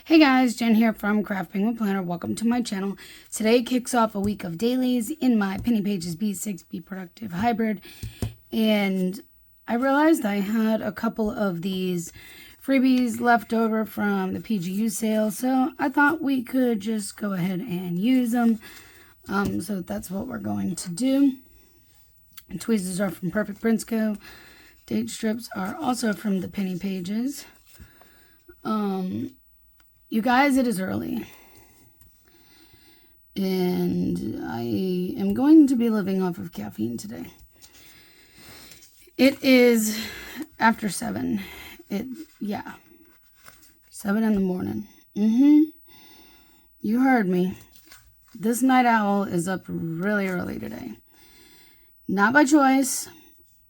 Hey guys, Jen here from Craft Penguin Planner. Welcome to my channel. Today kicks off a week of dailies in my Penny Pages B6 Be Productive Hybrid. And I realized I had a couple of these freebies left over from the PGU sale. So I thought we could just go ahead and use them. So that's what we're going to do. And tweezers are from Perfect Prints Co. Date strips are also from the Penny Pages. You guys, it is early, and I am going to be living off of caffeine today. It is after 7. 7 in the morning. You heard me. This night owl is up really early today. Not by choice.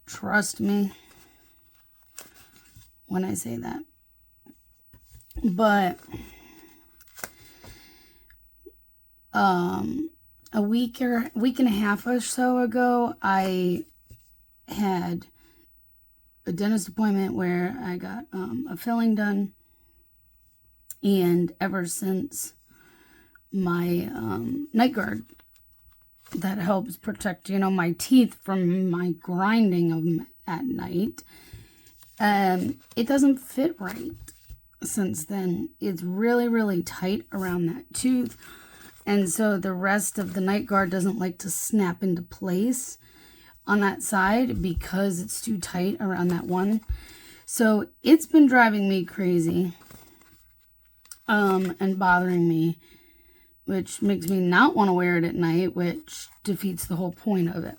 Trust me when I say that. But a week and a half or so ago, I had a dentist appointment where I got a filling done, and ever since, my night guard that helps protect my teeth from my grinding of them at night, it doesn't fit right. Since then, it's really tight around that tooth, and so the rest of the night guard doesn't like to snap into place on that side because it's too tight around that one. So it's been driving me crazy and bothering me, which makes me not want to wear it at night, which defeats the whole point of it.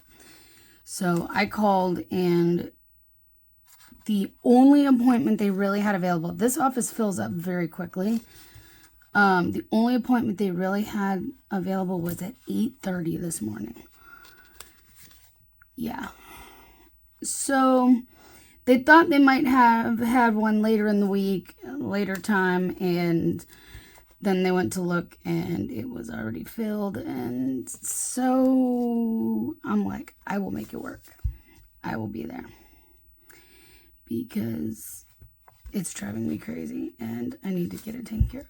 So I called, and the only appointment they really had available, this office fills up very quickly. The only appointment they really had available was at 8:30 this morning. Yeah. So they thought they might have had one later in the week, later time, and then they went to look and it was already filled. And so I'm like, I will make it work. I will be there, because it's driving me crazy and I need to get it taken care of.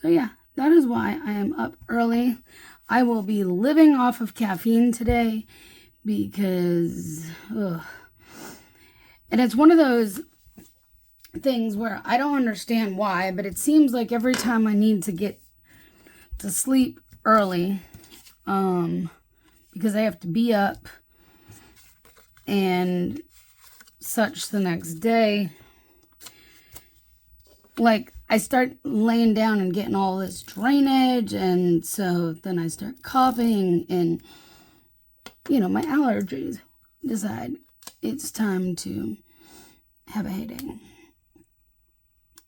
So yeah, that is why I am up early. I will be living off of caffeine today because, and it's one of those things where I don't understand why, but it seems like every time I need to get to sleep early, because I have to be up and such the next day, like I start laying down and getting all this drainage, and so then I start coughing, and my allergies decide it's time to have a headache,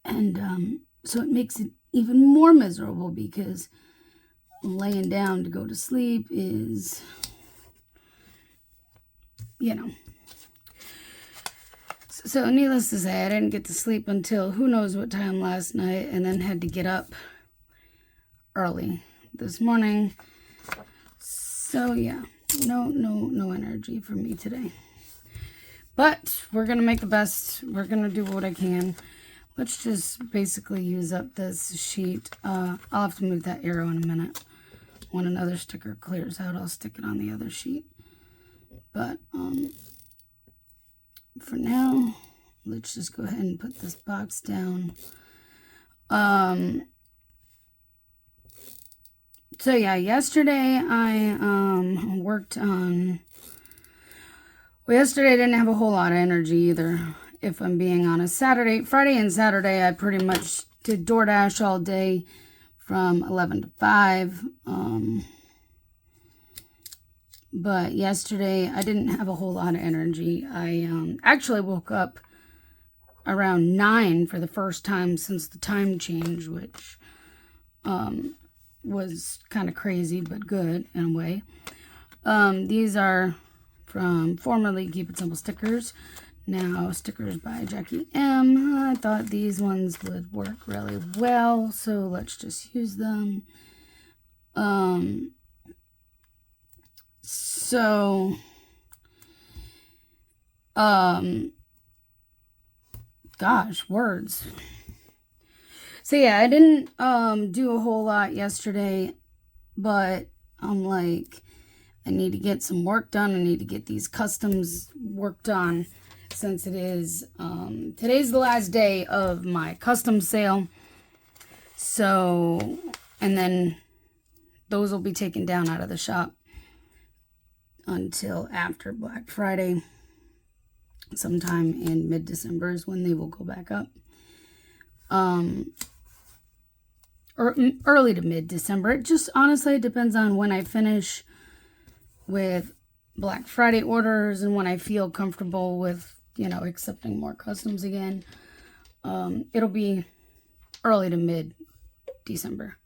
and so it makes it even more miserable because laying down to go to sleep is So needless to say, I didn't get to sleep until who knows what time last night, and then had to get up early this morning. So yeah, no energy for me today. But we're going to make the best. We're going to do what I can. Let's just basically use up this sheet. I'll have to move that arrow in a minute. When another sticker clears out, I'll stick it on the other sheet. But for now, let's just go ahead and put this box down. So yeah, yesterday I worked on, yesterday I didn't have a whole lot of energy either, if I'm being honest. Friday and Saturday, I pretty much did DoorDash all day from 11 to 5. But yesterday, I didn't have a whole lot of energy. I actually woke up around 9 for the first time since the time change, which was kind of crazy, but good in a way. These are from formerly Keep It Simple stickers, now stickers by Jackie M. I thought these ones would work really well, so let's just use them. So, gosh, words. So yeah, I didn't do a whole lot yesterday, but I'm like, I need to get some work done. I need to get these customs worked on since it is today's the last day of my custom sale. So, and then those will be taken down out of the shop until after Black Friday. Sometime in mid-December is when they will go back up. Or early to mid-December. It just honestly depends on when I finish with Black Friday orders and when I feel comfortable with, accepting more customs again. It'll be early to mid-December.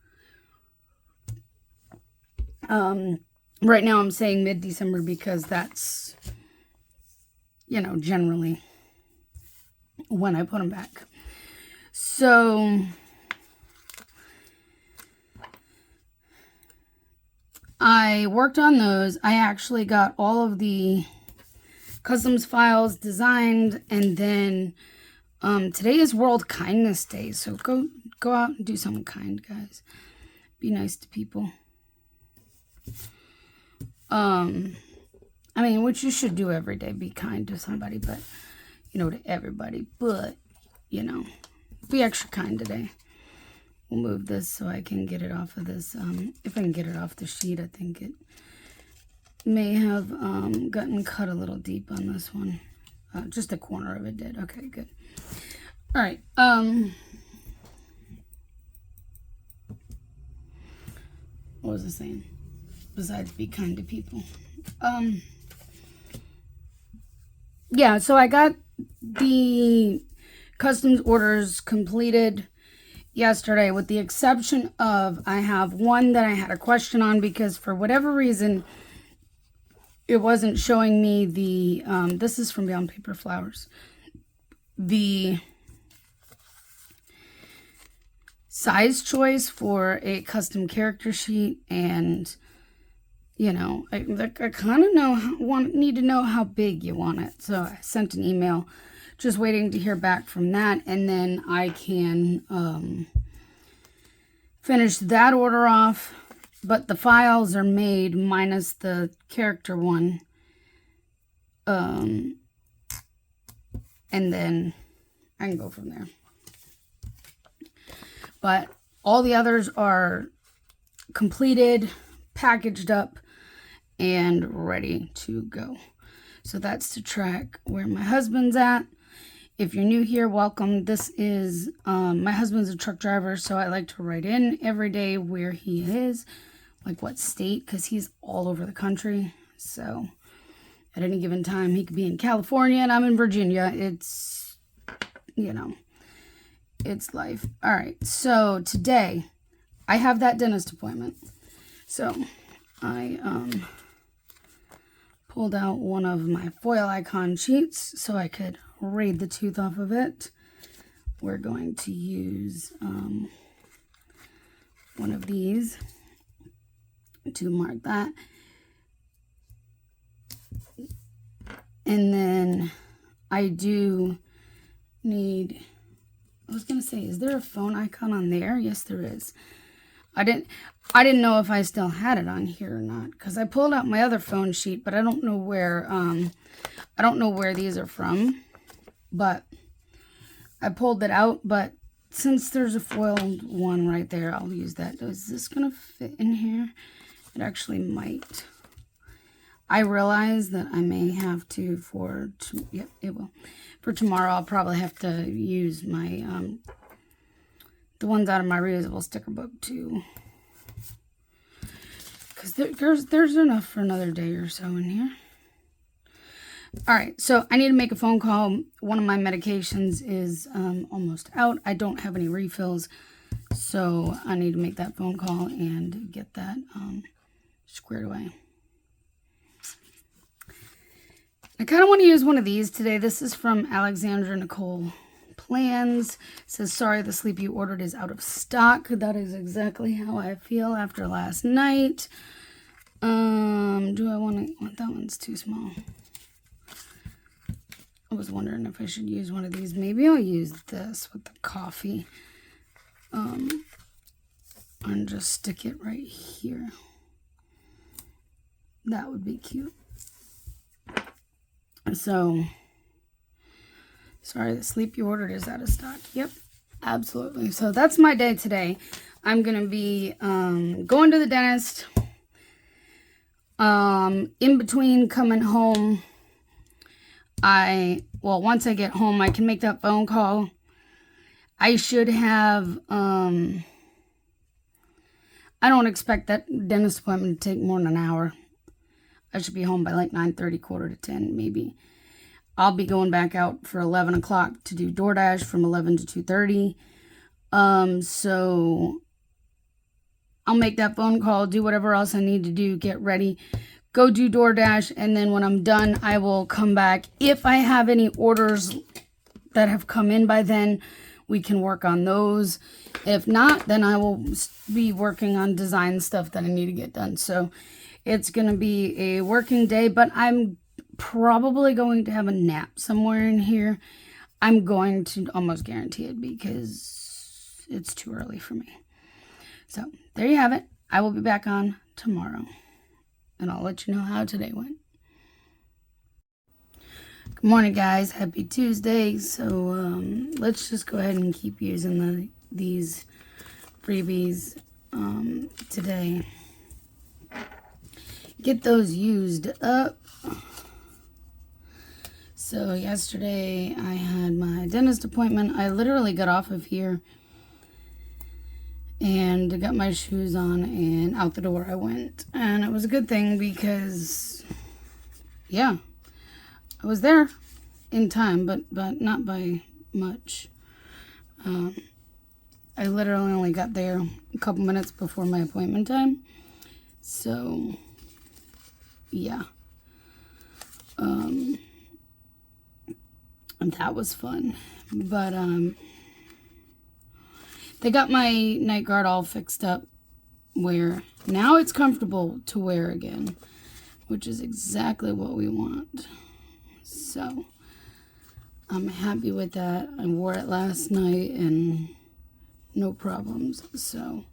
Right now I'm saying mid-December because that's, generally when I put them back. So I worked on those. I actually got all of the customs files designed, and then today is World Kindness Day, so go out and do something kind, guys. Be nice to people. Which you should do every day. Be kind to somebody, but to everybody. But be extra kind today. We'll move this so I can get it off of this. If I can get it off the sheet, I think it may have gotten cut a little deep on this one. Just a corner of it did. Okay, good. All right. What was I saying? Besides be kind to people. Yeah, so I got the customs orders completed yesterday, with the exception of I have one that I had a question on because for whatever reason it wasn't showing me the this is from Beyond Paper Flowers, the size choice for a custom character sheet, and I kind of need to know how big you want it. So I sent an email, just waiting to hear back from that, and then I can finish that order off. But the files are made minus the character one, and then I can go from there. But all the others are completed, packaged up, and ready to go. So that's to track where my husband's at. If you're new here, welcome. This is, my husband's a truck driver, so I like to write in every day where he is, like what state, because he's all over the country. So at any given time, he could be in California and I'm in Virginia. It's, it's life. All right, so today I have that dentist appointment. So I pulled out one of my foil icon sheets so I could raid the tooth off of it. We're going to use one of these to mark that. And then I do need, I was going to say, is there a phone icon on there? Yes, there is. I didn't know if I still had it on here or not, because I pulled out my other phone sheet, but I don't know where these are from. But I pulled it out, but since there's a foiled one right there, I'll use that. Is this going to fit in here? It actually might. I realize that I may have to yep, it will. For tomorrow, I'll probably have to use my, the ones out of my reusable sticker book too. Because there's enough for another day or so in here. All right, so I need to make a phone call. One of my medications is almost out. I don't have any refills, so I need to make that phone call and get that squared away. I kind of want to use one of these today. This is from Alexandra Nicole Plans. It says, sorry, the sleep you ordered is out of stock. That is exactly how I feel after last night. Do I want that one's too small. I was wondering if I should use one of these. Maybe I'll use this with the coffee. and just stick it right here. That would be cute. So, sorry, the sleep you ordered is out of stock. Yep, absolutely. So that's my day today. I'm going to be going to the dentist. In between coming home, once I get home, I can make that phone call. I should have, I don't expect that dentist appointment to take more than an hour. I should be home by like 9:30, quarter to 10, maybe. I'll be going back out for 11 o'clock to do DoorDash from 11 to 2:30. So I'll make that phone call, do whatever else I need to do, get ready, go do DoorDash, and then when I'm done, I will come back. If I have any orders that have come in by then, we can work on those. If not, then I will be working on design stuff that I need to get done. So it's going to be a working day, but I'm probably going to have a nap somewhere in here. I'm going to almost guarantee it because it's too early for me. So there you have it. I will be back on tomorrow, and I'll let you know how today went. Good morning, guys. Happy Tuesday. So let's just go ahead and keep using these freebies today. Get those used up. So yesterday I had my dentist appointment. I literally got off of here and got my shoes on and out the door I went. And it was a good thing because, yeah, I was there in time, but not by much. I literally only got there a couple minutes before my appointment time. So, yeah. And that was fun. But, they got my night guard all fixed up where now it's comfortable to wear again, which is exactly what we want. So, I'm happy with that. I wore it last night and no problems. So,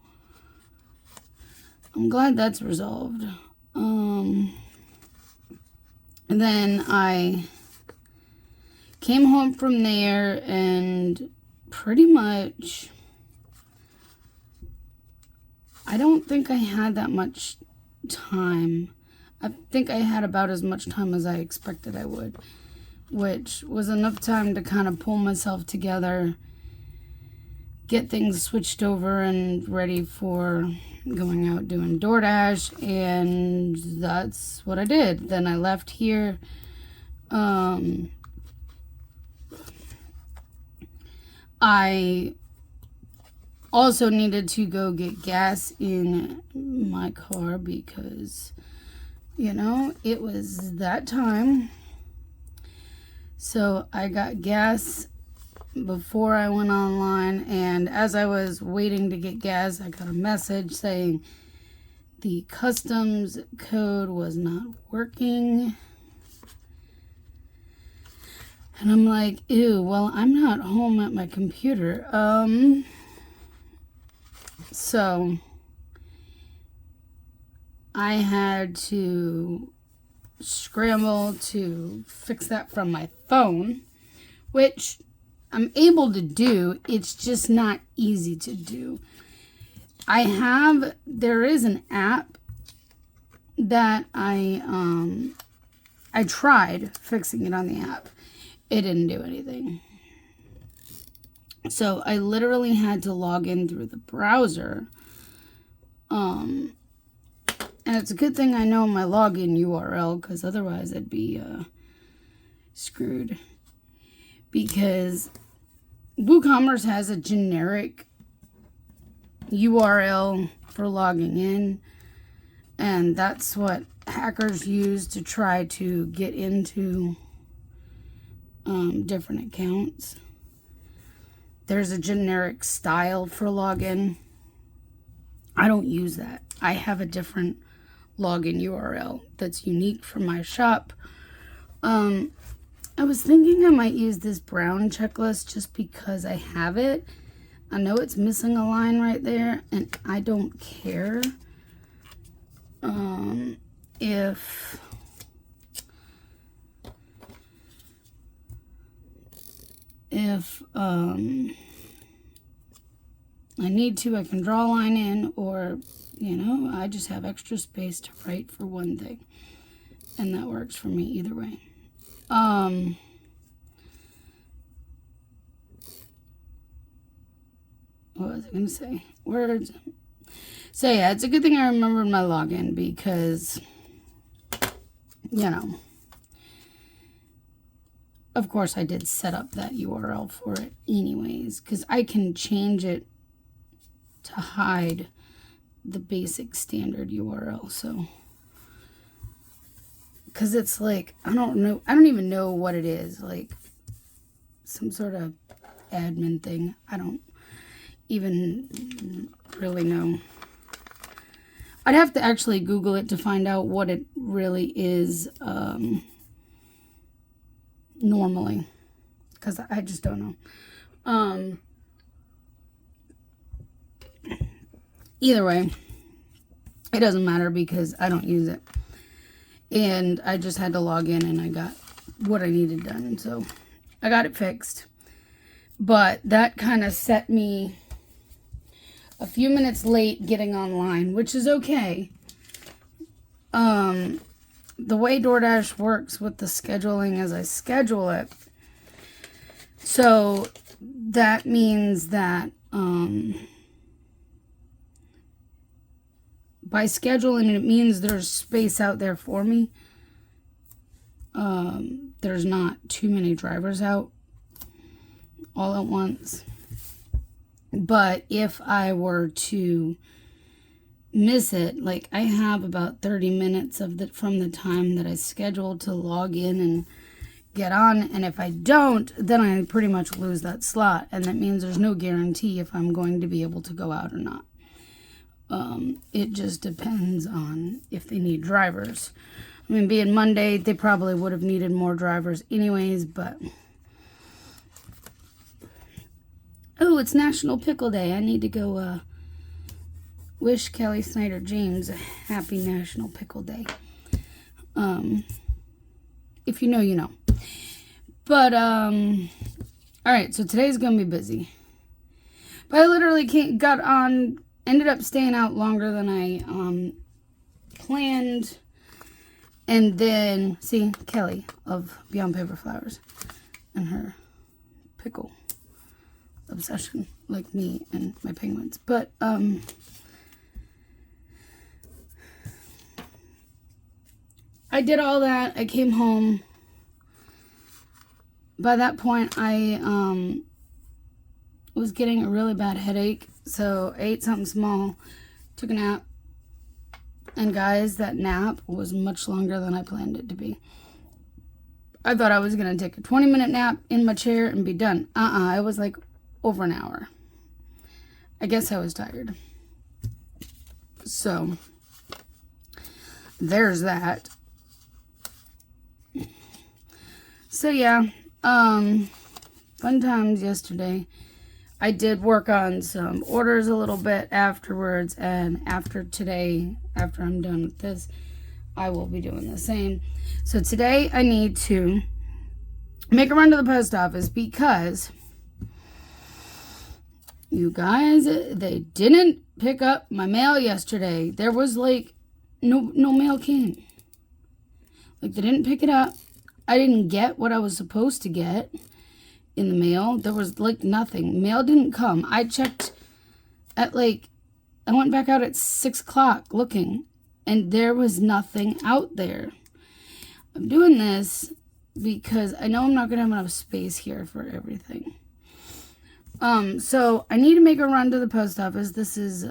I'm glad that's resolved. And then I came home from there and pretty much, I don't think I had that much time. I think I had about as much time as I expected I would, which was enough time to kind of pull myself together, get things switched over and ready for going out doing DoorDash, and that's what I did. Then I left here. I also needed to go get gas in my car because, you know, it was that time. So I got gas before I went online, and as I was waiting to get gas, I got a message saying the customs code was not working. And I'm like, ew, well, I'm not home at my computer. So I had to scramble to fix that from my phone, which I'm able to do. It's just not easy to do. There is an app that I tried fixing it on the app. It didn't do anything. So I literally had to log in through the browser. And it's a good thing I know my login URL, because otherwise I'd be screwed. Because WooCommerce has a generic URL for logging in, and that's what hackers use to try to get into different accounts. There's a generic style for login. I don't use that. I have a different login URL that's unique for my shop. I was thinking I might use this brown checklist just because I have it. I know it's missing a line right there, and I don't care if I need to, I can draw a line in, or, you know, I just have extra space to write for one thing. And that works for me either way. What was I going to say? Words. So yeah, it's a good thing I remembered my login because, you know, of course I did set up that URL for it anyways, because I can change it to hide the basic standard URL. So, because it's like, I don't even know what it is, like some sort of admin thing. I don't even really know. I'd have to actually Google it to find out what it really is normally, because I just don't know. Either way, it doesn't matter because I don't use it. And I just had to log in and I got what I needed done. So I got it fixed. But that kind of set me a few minutes late getting online, which is okay. The way DoorDash works with the scheduling is I schedule it. So that means that by scheduling, it means there's space out there for me. There's not too many drivers out all at once. But if I were to miss it, like I have about 30 minutes from the time that I scheduled to log in and get on, and if I don't, then I pretty much lose that slot, and that means there's no guarantee if I'm going to be able to go out or not. It just depends on if they need drivers. I mean, being Monday, they probably would have needed more drivers anyways, but... Oh, it's National Pickle Day. I need to go wish Kelly Snyder James a happy National Pickle Day. If you know, you know. But, alright, so today's going to be busy. But I literally ended up staying out longer than I planned. And then, see, Kelly of Beyond Paper Flowers and her pickle obsession, like me and my penguins. But I did all that. I came home. By that point, I was getting a really bad headache, so I ate something small, took a nap, and guys, that nap was much longer than I planned it to be. I thought I was going to take a 20-minute nap in my chair and be done. It was like over an hour. I guess I was tired. So, there's that. So, yeah. Fun times yesterday. I did work on some orders a little bit afterwards, and after today, after I'm done with this, I will be doing the same. So today I need to make a run to the post office because you guys, they didn't pick up my mail yesterday. There was like no mail came. Like they didn't pick it up. I didn't get what I was supposed to get in the mail. There was like nothing. Mail didn't come. I checked at I went back out at 6 o'clock looking, and there was nothing out there. I'm doing this because I know I'm not going to have enough space here for everything. So I need to make a run to the post office. This is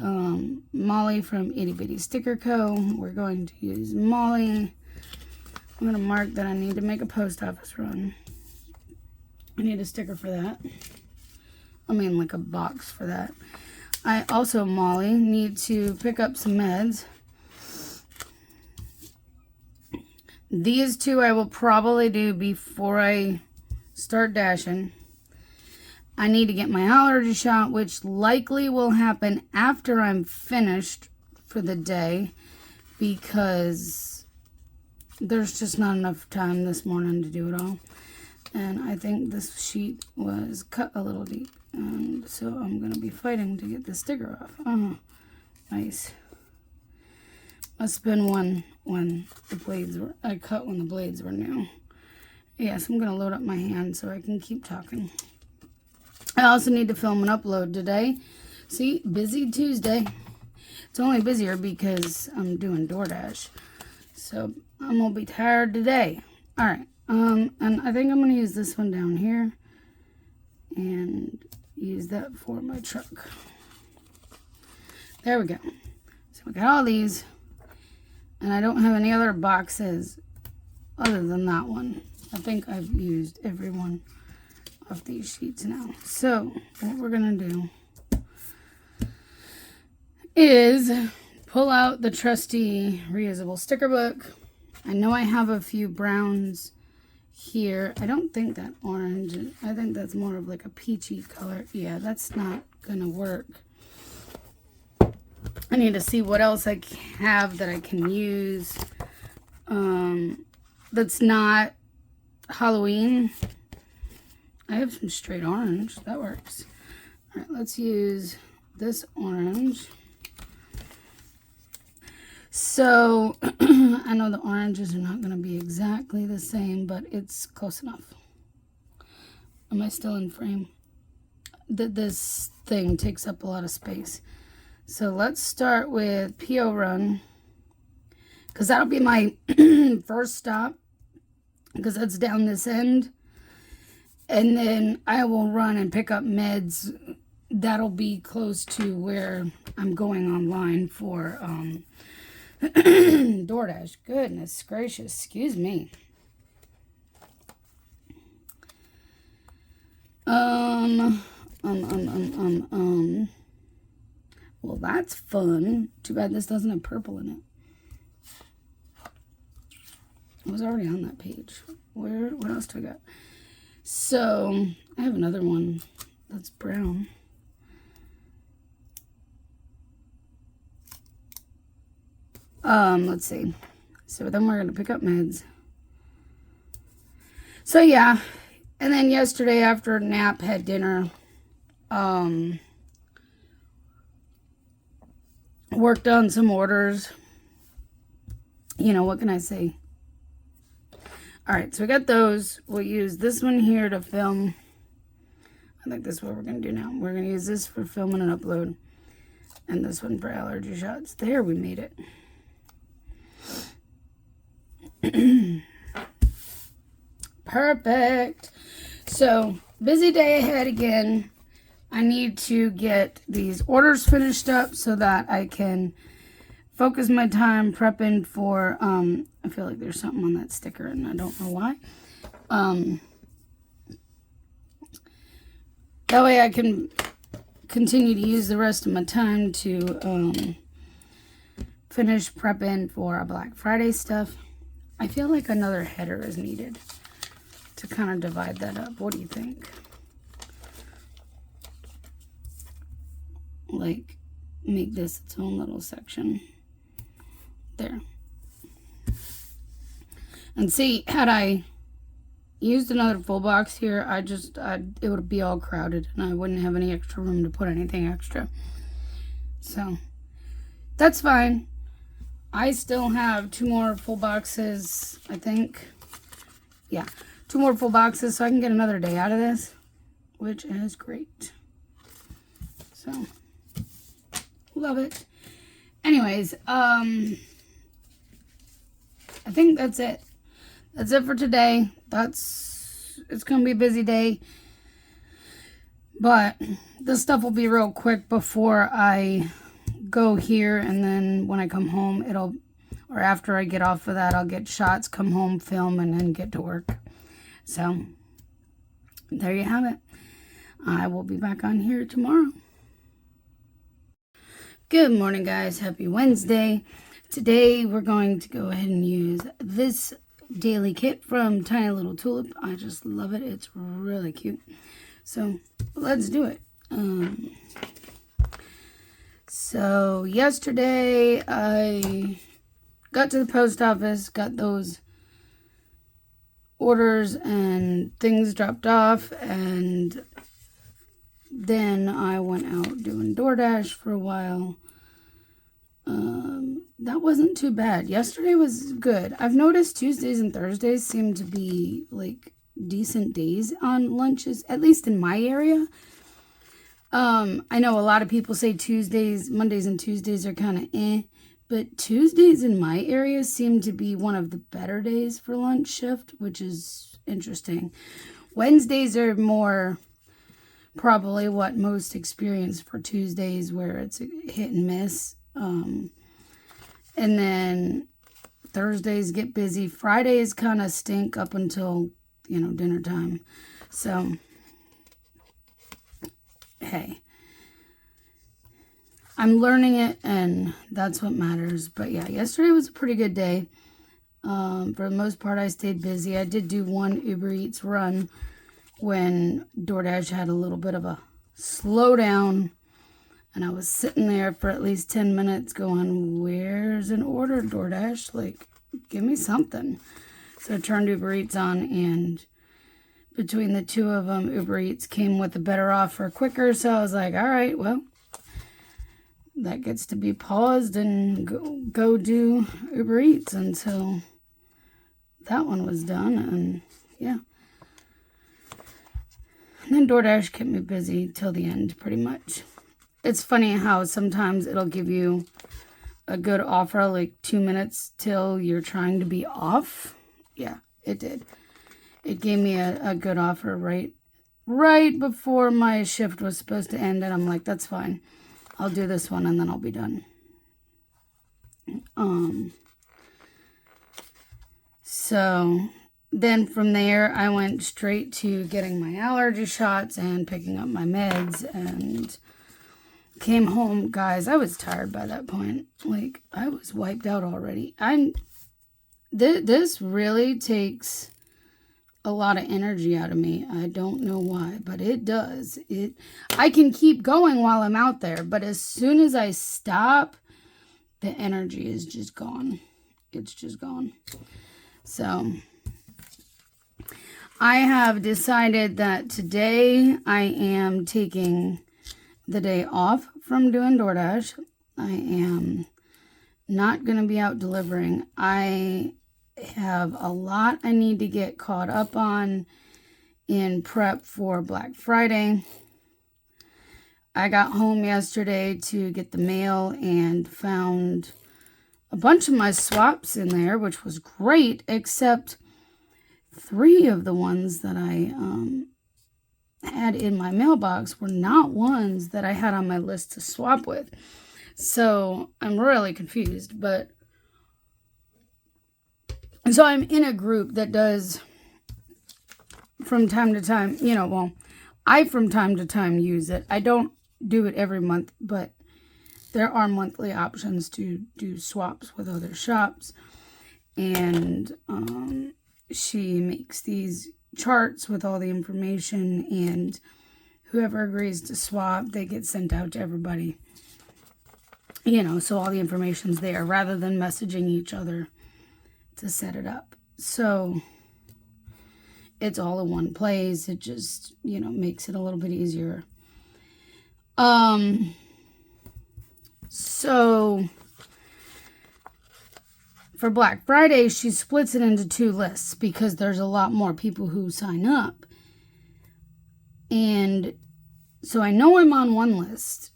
Molly from Itty Bitty Sticker Co. We're going to use Molly. I'm going to mark that I need to make a post office run. I need a sticker for that. I mean, like a box for that. I also, Molly, need to pick up some meds. These two I will probably do before I start dashing. I need to get my allergy shot, which likely will happen after I'm finished for the day, because there's just not enough time this morning to do it all. And I think this sheet was cut a little deep, and so I'm going to be fighting to get the sticker off. Oh, nice. Must have been one when the blades were, I cut when the blades were new. Yes, I'm going to load up my hand so I can keep talking. I also need to film and upload today. See, busy Tuesday. It's only busier because I'm doing DoorDash. So I'm going to be tired today. All right. And I think I'm going to use this one down here and use that for my truck. There we go. So we got all these, and I don't have any other boxes other than that one. I think I've used every one of these sheets now. So what we're going to do is pull out the trusty reusable sticker book. I know I have a few browns here. I don't think that orange, I think that's more of like a peachy color. Yeah, that's not gonna work. I need to see what else I have that I can use that's not Halloween. I have some straight orange. That works. All right, let's use this orange. So I know the oranges are not going to be exactly the same, but it's close enough. Am I still in frame? This thing takes up a lot of space. So let's start with P.O. Run, because that'll be my first stop, because that's down this end. And then I will run and pick up meds. That'll be close to where I'm going online for DoorDash. Goodness gracious, excuse me. Well, that's fun. Too bad this doesn't have purple in it. I was already on that page. What else do I got? So, I have another one that's brown. Let's see. So then we're going to pick up meds. So yeah. And then yesterday after a nap, had dinner. Worked on some orders. You know, what can I say? Alright, so we got those. We'll use this one here to film. I think that's what we're going to do now. We're going to use this for filming and upload. And this one for allergy shots. There, we made it. Perfect. So, busy day ahead again. I need to get these orders finished up so that I can focus my time prepping for, I feel like there's something on that sticker and I don't know why. That way I can continue to use the rest of my time to finish prepping for a Black Friday stuff. I feel like another header is needed to kind of divide that up. What do you think? Like, make this its own little section. There. And see, had I used another full box here, it would be all crowded and I wouldn't have any extra room to put anything extra. So, that's fine. I still have 2 more full boxes, I think. Yeah, 2 more full boxes, so I can get another day out of this, which is great. So, love it. Anyways, I think that's it. That's it for today. It's going to be a busy day. But this stuff will be real quick before I go here, and then when I come home, or after I get off of that, I'll get shots, come home, film, and then get to work. So, there you have it. I will be back on here tomorrow. Good morning, guys. Happy Wednesday. Today, we're going to go ahead and use this daily kit from Tiny Little Tulip. I just love it. It's really cute. So let's do it. So yesterday I got to the post office, got those orders and things dropped off, and then I went out doing DoorDash for a while. That wasn't too bad. Yesterday was good. I've noticed Tuesdays and Thursdays seem to be like decent days on lunches, at least in my area. I know a lot of people say Mondays and Tuesdays are kind of but Tuesdays in my area seem to be one of the better days for lunch shift, which is interesting. Wednesdays are more probably what most experience for Tuesdays, where it's a hit and miss. And then Thursdays get busy. Fridays kind of stink up until, dinner time. So, hey, I'm learning it, and that's what matters. But yeah, yesterday was a pretty good day. For the most part, I stayed busy. I did do one Uber Eats run when DoorDash had a little bit of a slowdown. And I was sitting there for at least 10 minutes going, where's an order, DoorDash? Like, give me something. So I turned Uber Eats on, and between the two of them, Uber Eats came with a better offer quicker. So I was like, all right, well, that gets to be paused and go do Uber Eats until that one was done. And yeah. And then DoorDash kept me busy till the end, pretty much. It's funny how sometimes it'll give you a good offer, like 2 minutes till you're trying to be off. Yeah, it did. It gave me a good offer right before my shift was supposed to end, and I'm like, that's fine. I'll do this one, and then I'll be done. So then from there, I went straight to getting my allergy shots and picking up my meds, and came home. Guys, I was tired by that point. Like, I was wiped out already. This really takes a lot of energy out of me. I don't know why, but it does. I can keep going while I'm out there, but as soon as I stop, the energy is just gone. It's just gone. So I have decided that today I am taking the day off from doing DoorDash. I am not going to be out delivering. I have a lot I need to get caught up on in prep for Black Friday. I got home yesterday to get the mail and found a bunch of my swaps in there, which was great, except 3 of the ones that I had in my mailbox were not ones that I had on my list to swap with. So I'm really confused, but so I'm in a group that does from time to time, I from time to time use it. I don't do it every month, but there are monthly options to do swaps with other shops. And she makes these charts with all the information, and whoever agrees to swap, they get sent out to everybody. So all the information's there rather than messaging each other to set it up. So it's all in one place. It just, makes it a little bit easier. So for Black Friday, she splits it into 2 lists because there's a lot more people who sign up. And so I know I'm on one list.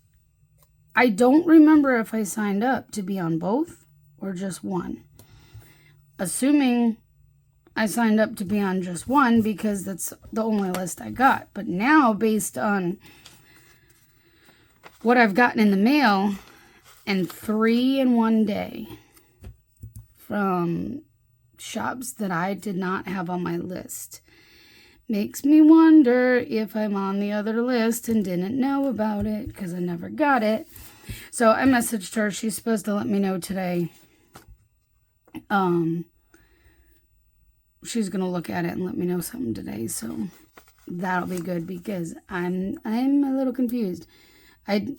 I don't remember if I signed up to be on both or just one. Assuming I signed up to be on just one because that's the only list I got. But now, based on what I've gotten in the mail, and 3 in one day from shops that I did not have on my list, makes me wonder if I'm on the other list and didn't know about it because I never got it. So I messaged her. She's supposed to let me know today. She's going to look at it and let me know something today. So that'll be good because I'm a little confused.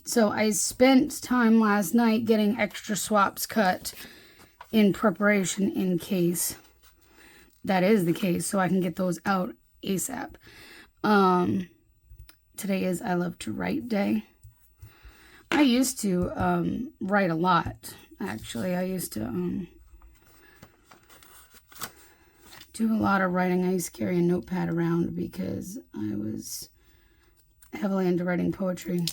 So I spent time last night getting extra swaps cut in preparation in case that is the case, so I can get those out ASAP. Today is I Love to Write Day. I used to write a lot, actually. I used to do a lot of writing. I used to carry a notepad around because I was heavily into writing poetry.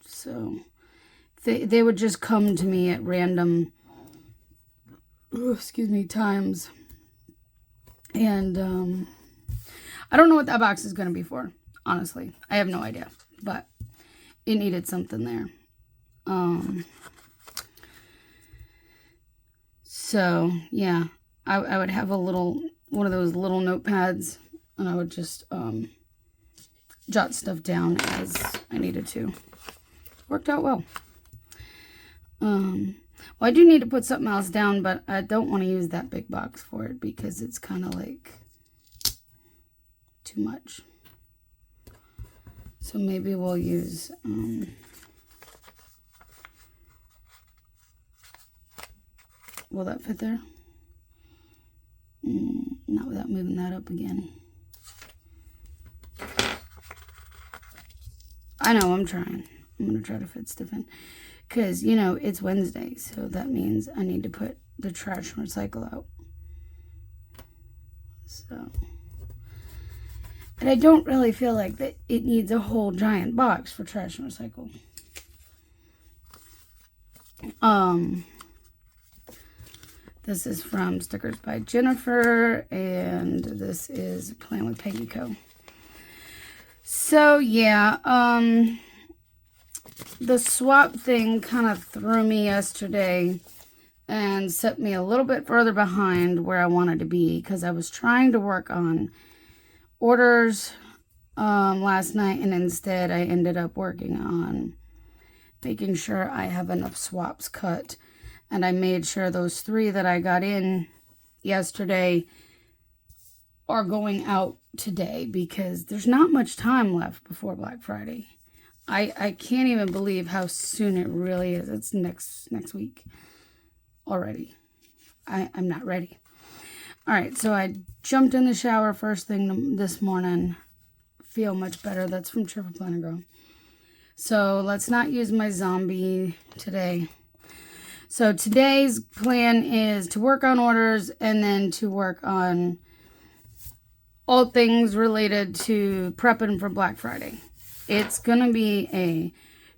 So they would just come to me at random, times. And I don't know what that box is going to be for, honestly. I have no idea, but it needed something there. So yeah, I would have one of those little notepads, and I would just jot stuff down as I needed to. Worked out well. Well, I do need to put something else down, but I don't want to use that big box for it because it's kind of like too much. So maybe we'll use will that fit there? Not without moving that up again. I know, I'm trying. I'm going to try to fit stuff in. Because, you know, it's Wednesday, so that means I need to put the trash and recycle out. So. And I don't really feel like that it needs a whole giant box for trash and recycle. This is from Stickers by Jennifer, and this is Plan with Peggy Co. So, yeah, the swap thing kind of threw me yesterday and set me a little bit further behind where I wanted to be because I was trying to work on orders last night, and instead I ended up working on making sure I have enough swaps cut. And I made sure those 3 that I got in yesterday are going out today because there's not much time left before Black Friday. I can't even believe how soon it really is. It's next week already. I'm not ready. All right, so I jumped in the shower first thing this morning. Feel much better. That's from Cheerful Planner Girl. So let's not use my zombie today. So today's plan is to work on orders and then to work on all things related to prepping for Black Friday. It's going to be a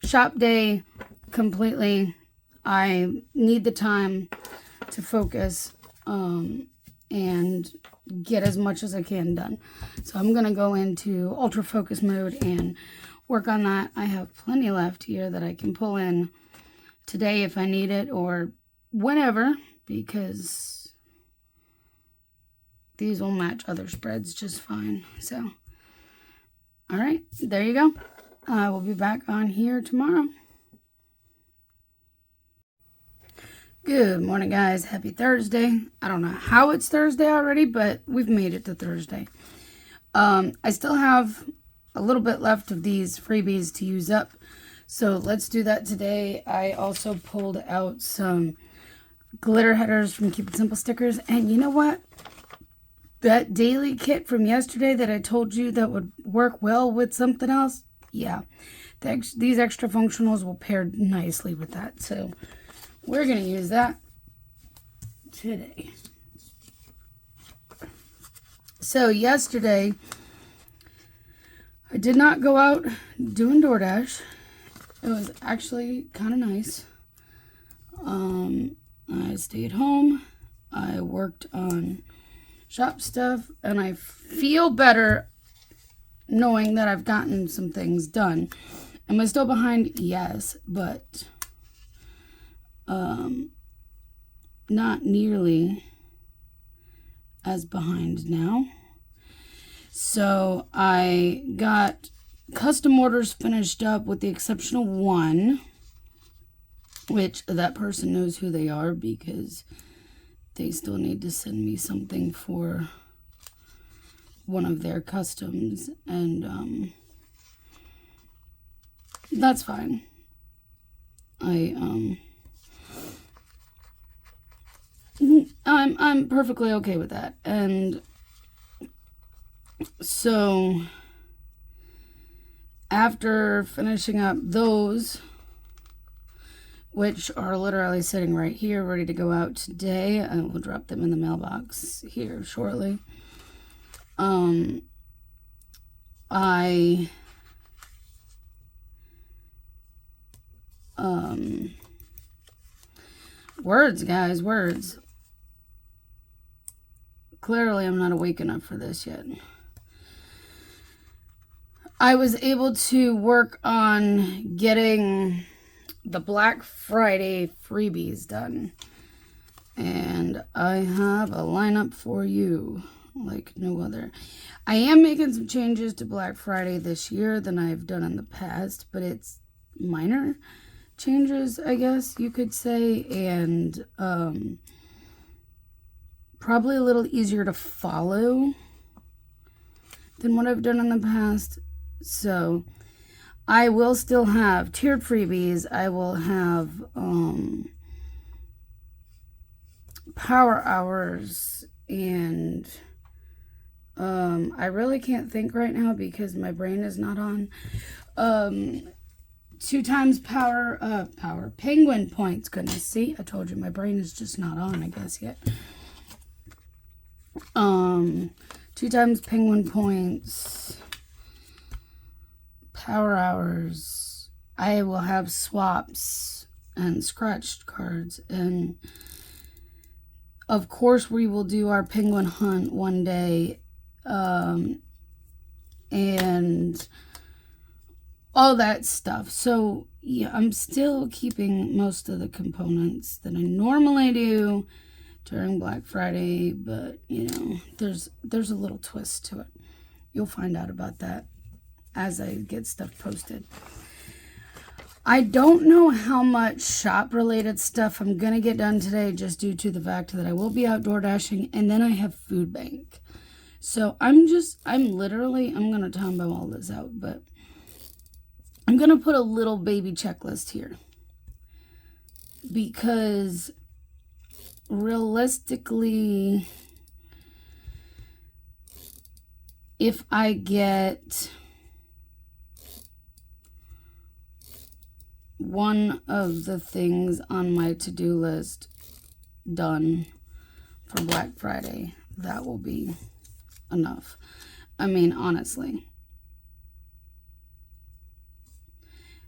shop day completely. I need the time to focus and get as much as I can done. So I'm going to go into ultra focus mode and work on that. I have plenty left here that I can pull in today if I need it or whenever, because these will match other spreads just fine. So, all right, there you go. I will be back on here tomorrow. Good morning, guys. Happy Thursday. I don't know how it's Thursday already, but we've made it to Thursday. I still have a little bit left of these freebies to use up. So let's do that today. I also pulled out some glitter headers from Keep It Simple stickers. And you know what? That daily kit from yesterday that I told you that would work well with something else. Yeah. These extra functionals will pair nicely with that. So we're going to use that today. So yesterday, I did not go out doing DoorDash. It was actually kind of nice. I stayed home. I worked on shop stuff, and I feel better knowing that I've gotten some things done. Am I still behind? Yes, but not nearly as behind now. So I got custom orders finished up with the exception of one, which that person knows who they are because they still need to send me something for one of their customs, and that's fine. I'm perfectly okay with that. And so after finishing up those, which are literally sitting right here ready to go out today, I will drop them in the mailbox here shortly. Words, guys, words. Clearly, I'm not awake enough for this yet. I was able to work on getting the Black Friday freebies done. And I have a lineup for you like no other. I am making some changes to Black Friday this year than I've done in the past, but it's minor changes, I guess you could say, and probably a little easier to follow than what I've done in the past. So I will still have tiered freebies. I will have power hours, and I really can't think right now because my brain is not on. 2 times power penguin points. Goodness, see, I told you my brain is just not on, I guess, yet. 2 times penguin points, power hours. I will have swaps and scratched cards, and of course we will do our penguin hunt one day, and all that stuff. So yeah, I'm still keeping most of the components that I normally do during Black Friday, but you know, there's a little twist to it. You'll find out about that as I get stuff posted. I don't know how much shop related stuff I'm gonna get done today, just due to the fact that I will be outdoor dashing, and then I have food bank. So I'm gonna time all this out, but I'm going to put a little baby checklist here, because realistically, if I get one of the things on my to-do list done for Black Friday, that will be enough. I mean, honestly.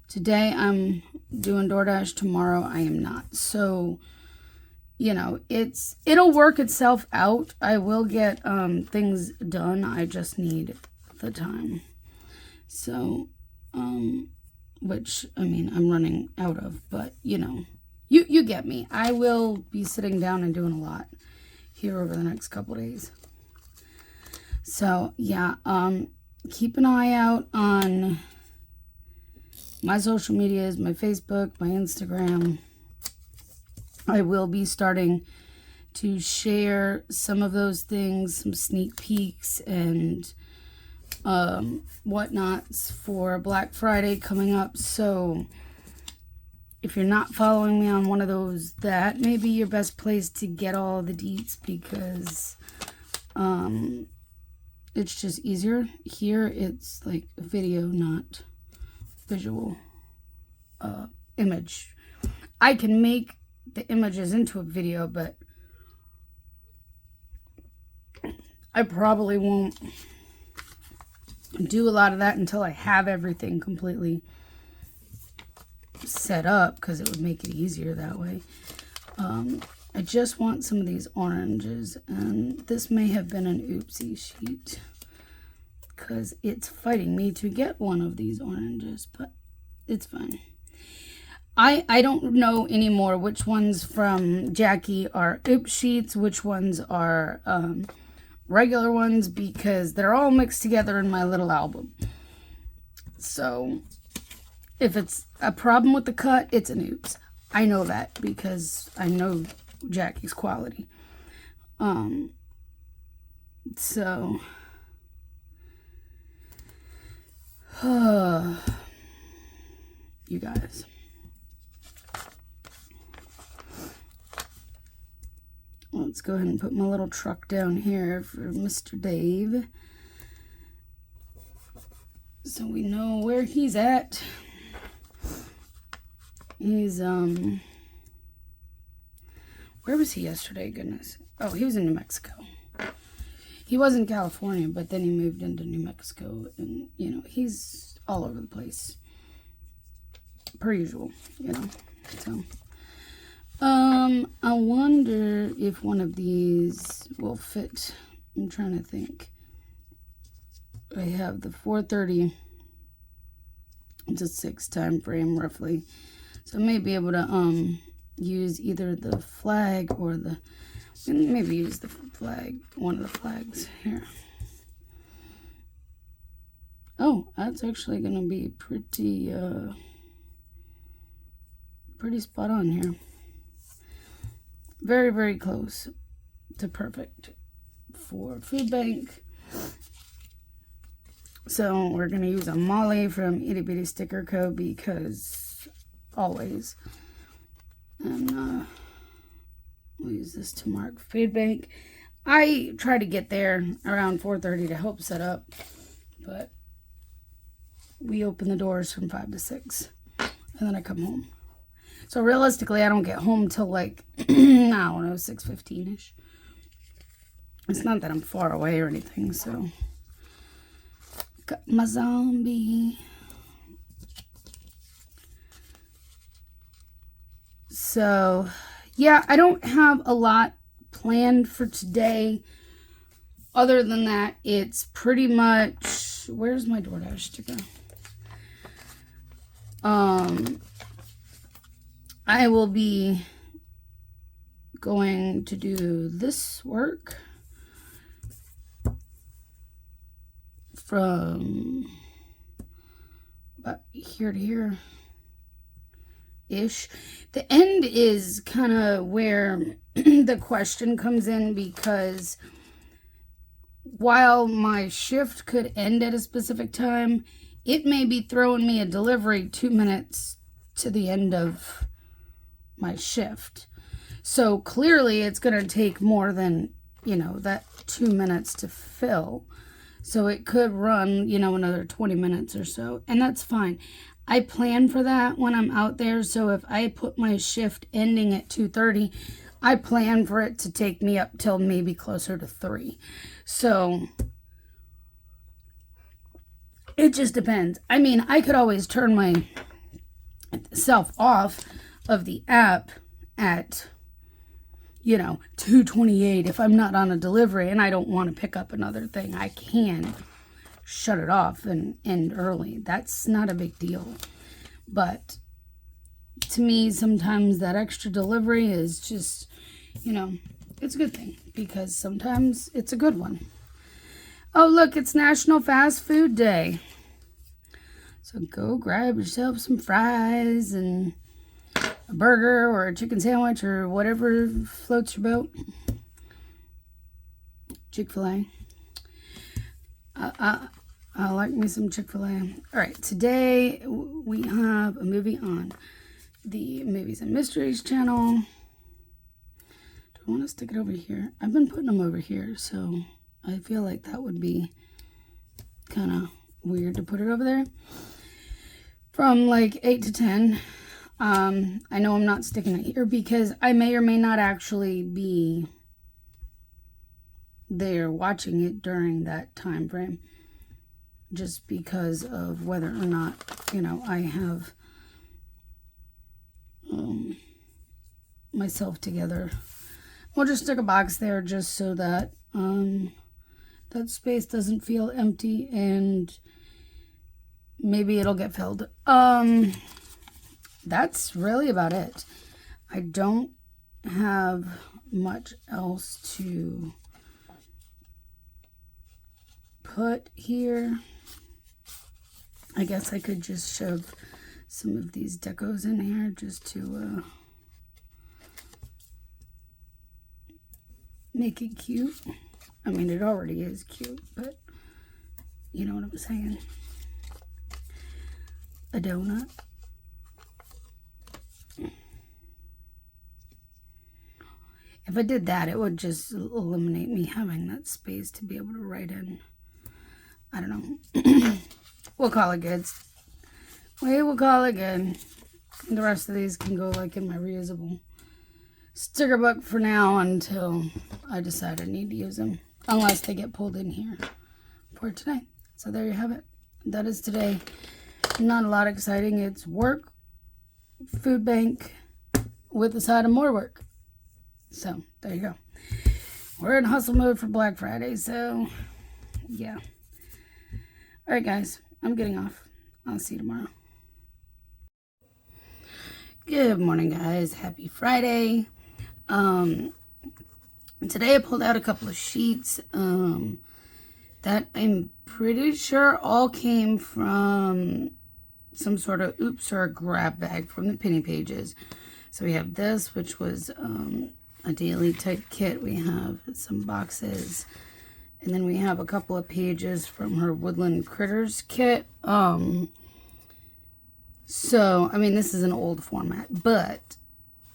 Today I'm doing DoorDash, tomorrow I am not. So, you know, it'll work itself out. I will get things done. I just need the time. So, which, I mean, I'm running out of, but you know, you get me. I will be sitting down and doing a lot here over the next couple days. So, yeah, keep an eye out on my social medias, my Facebook, my Instagram. I will be starting to share some of those things, some sneak peeks and whatnots for Black Friday coming up. So if you're not following me on one of those, that may be your best place to get all the deets, because it's just easier. Here it's like a video, not visual image. I can make the images into a video, but I probably won't do a lot of that until I have everything completely set up, because it would make it easier that way. I just want some of these oranges, and this may have been an oopsie sheet, because it's fighting me to get one of these oranges, but it's fine. I don't know anymore which ones from Jackie are oops sheets, which ones are regular ones, because they're all mixed together in my little album. So if it's a problem with the cut, it's an oops. I know that because I know Jackie's quality. So You guys. Let's go ahead and put my little truck down here for Mr. Dave, so we know where he's at. He's, where was he yesterday? Goodness. Oh, he was in New Mexico. He was in California, but then he moved into New Mexico, and, you know, he's all over the place. Per usual, you know, so. I wonder if one of these will fit. I'm trying to think. I have the 4:30 to 6 time frame roughly. So I may be able to use either the flag or maybe use the flag, one of the flags here. Oh, that's actually going to be pretty spot on here. Very, very close to perfect for food bank. So we're going to use a Molly from Itty Bitty Sticker Co. because always. And we'll use this to mark food bank. I try to get there around 4:30 to help set up, but we open the doors from 5 to 6, and then I come home. So realistically, I don't get home till like, I don't know, 6:15-ish. It's not that I'm far away or anything, so. Got my zombie. So, yeah, I don't have a lot planned for today. Other than that, it's pretty much, where's my DoorDash sticker? I will be going to do this work from about here to here ish. The end is kind of where the question comes in, because while my shift could end at a specific time, it may be throwing me a delivery 2 minutes to the end of my shift. So clearly it's going to take more than, you know, that 2 minutes to fill. So it could run, you know, another 20 minutes or so, and that's fine. I plan for that when I'm out there. So if I put my shift ending at 2:30, I plan for it to take me up till maybe closer to 3. So it just depends. I mean, I could always turn myself off of the app at, you know, 2:28. If I'm not on a delivery and I don't want to pick up another thing, I can shut it off and end early. That's not a big deal. But to me, sometimes that extra delivery is just, you know, it's a good thing, because sometimes it's a good one. Oh, look, it's National Fast Food Day. So go grab yourself some fries and a burger or a chicken sandwich or whatever floats your boat. Chick-fil-A. I like me some Chick-fil-A. All right, today we have a movie on the Movies and Mysteries channel. Do I want to stick it over here? I've been putting them over here, so I feel like that would be kind of weird to put it over there. From like 8 to 10. I know I'm not sticking it here because I may or may not actually be there watching it during that time frame, just because of whether or not, you know, I have myself together. We'll just stick a box there just so that that space doesn't feel empty, and maybe it'll get filled. That's really about it. I don't have much else to put here. I guess I could just shove some of these decos in here just to make it cute. I mean, it already is cute, but you know what I'm saying. a donut. If I did that, it would just eliminate me having that space to be able to write in. I don't know. We'll call it good. We will call it good. The rest of these can go like in my reusable sticker book for now until I decide I need to use them. Unless they get pulled in here for today. So there you have it. That is today. Not a lot exciting. It's work, food bank, with a side of more work. So there you go. We're in hustle mode for Black Friday. So yeah. All right, guys. I'm getting off. I'll see you tomorrow. Good morning, guys. Happy Friday. Today I pulled out a couple of sheets that I'm pretty sure all came from some sort of oops or a grab bag from the penny pages. So we have this, which was a daily type kit. We have some boxes, and then we have a couple of pages from her Woodland Critters kit. So I mean, this is an old format, but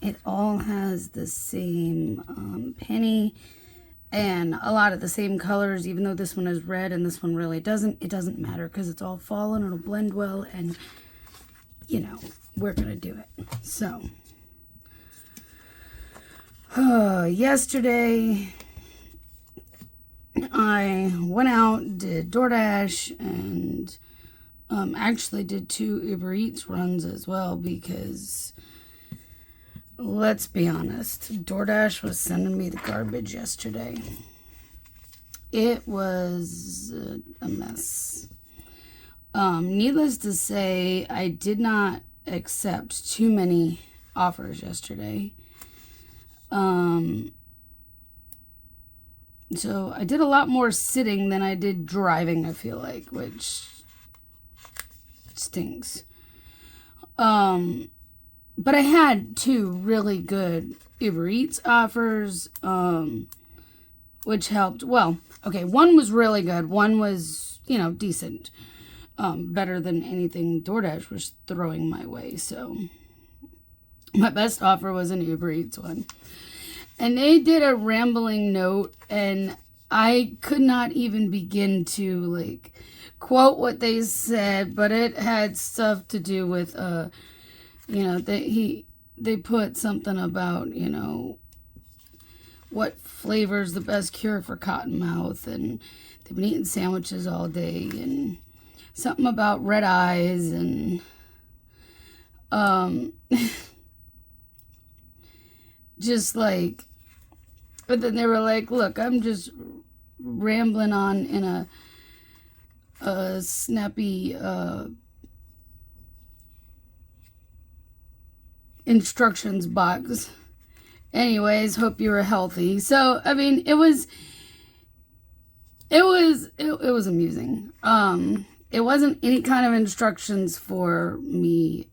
it all has the same penny and a lot of the same colors, even though this one is red and this one really doesn't. It doesn't matter because it's all fall and it'll blend well, and you know, we're gonna do it. So yesterday I went out, did DoorDash, and actually did 2 Uber Eats runs as well, because let's be honest, DoorDash was sending me the garbage yesterday. It was a mess. Needless to say, I did not accept too many offers yesterday. So I did a lot more sitting than I did driving, I feel like, which stinks. But I had 2 really good Uber Eats offers, which helped. Well, okay, one was really good. One was, you know, decent. Better than anything DoorDash was throwing my way. So my best offer was an Uber Eats one. And they did a rambling note, and I could not even begin to, like, quote what they said, but it had stuff to do with, you know, they put something about, you know, what flavor's the best cure for cotton mouth, and they've been eating sandwiches all day, and something about red eyes, and just like, but then they were like, look, I'm just rambling on in a snappy instructions box. Anyways, hope you were healthy. So I mean, it was amusing. It wasn't any kind of instructions for me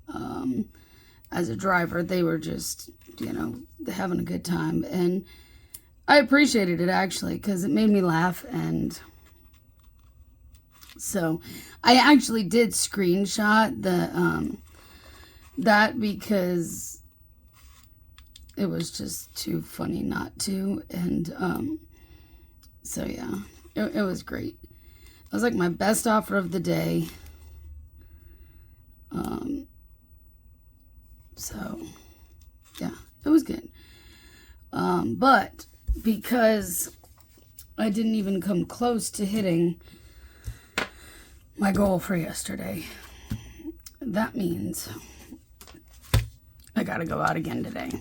as a driver. They were just, you know, having a good time, and I appreciated it actually, because it made me laugh. And so I actually did screenshot the that, because it was just too funny not to. And so yeah, it was great. It was like my best offer of the day. So yeah, it was good. But because I didn't even come close to hitting my goal for yesterday, that means I gotta go out again today.